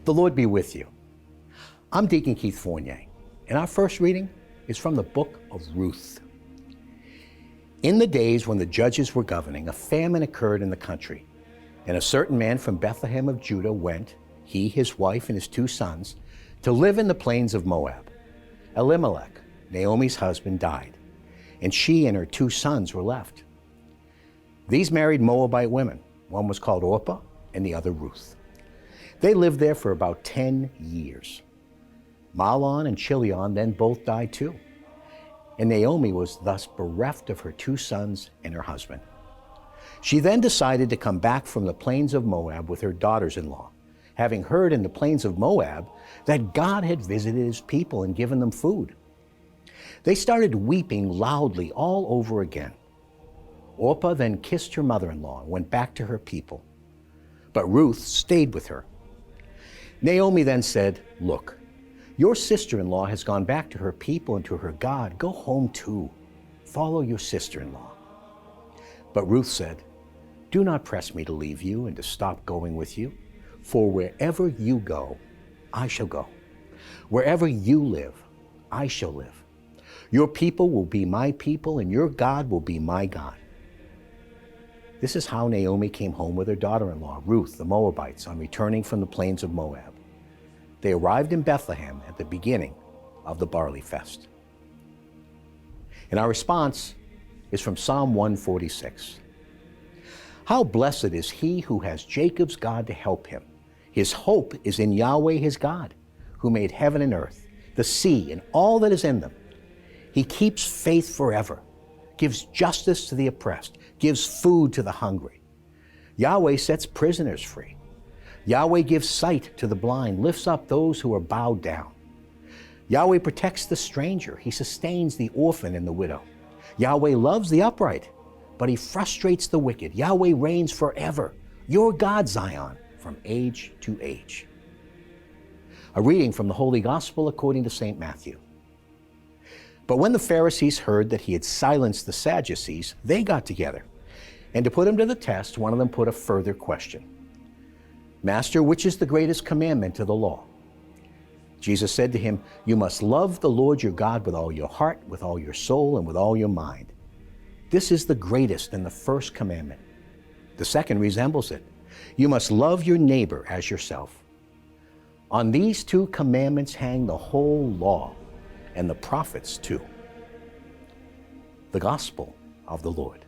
The Lord be with you. I'm Deacon Keith Fournier, and our first reading is from the book of Ruth. In the days when the judges were governing, a famine occurred in the country, and a certain man from Bethlehem of Judah went, he, his wife, and his 2 sons, to live in the plains of Moab. Elimelech, Naomi's husband, died, and she and her 2 sons were left. These married Moabite women. One was called Orpah, and the other Ruth. They lived there for about 10 years. Mahlon and Chilion then both died too, and Naomi was thus bereft of her 2 sons and her husband. She then decided to come back from the plains of Moab with her daughters-in-law, having heard in the plains of Moab that God had visited his people and given them food. They started weeping loudly all over again. Orpah then kissed her mother-in-law and went back to her people, but Ruth stayed with her. Naomi then said, "Look, your sister-in-law has gone back to her people and to her God. Go home too. Follow your sister-in-law." But Ruth said, "Do not press me to leave you and to stop going with you, for wherever you go, I shall go. Wherever you live, I shall live. Your people will be my people, and your God will be my God." This is how Naomi came home with her daughter-in-law, Ruth, the Moabites, on returning from the plains of Moab. They arrived in Bethlehem at the beginning of the barley fest. And our response is from Psalm 146. How blessed is he who has Jacob's God to help him. His hope is in Yahweh his God, who made heaven and earth, the sea, and all that is in them. He keeps faith forever, gives justice to the oppressed, gives food to the hungry. Yahweh sets prisoners free. Yahweh gives sight to the blind, lifts up those who are bowed down. Yahweh protects the stranger. He sustains the orphan and the widow. Yahweh loves the upright, but he frustrates the wicked. Yahweh reigns forever. Your God, Zion, from age to age. A reading from the Holy Gospel according to St. Matthew. But when the Pharisees heard that he had silenced the Sadducees, they got together. And to put him to the test, one of them put a further question. "Master, which is the greatest commandment of the law?" Jesus said to him, "You must love the Lord your God with all your heart, with all your soul, and with all your mind. This is the greatest and the first commandment. The second resembles it. You must love your neighbor as yourself. On these 2 commandments hang the whole law and the prophets too." The Gospel of the Lord.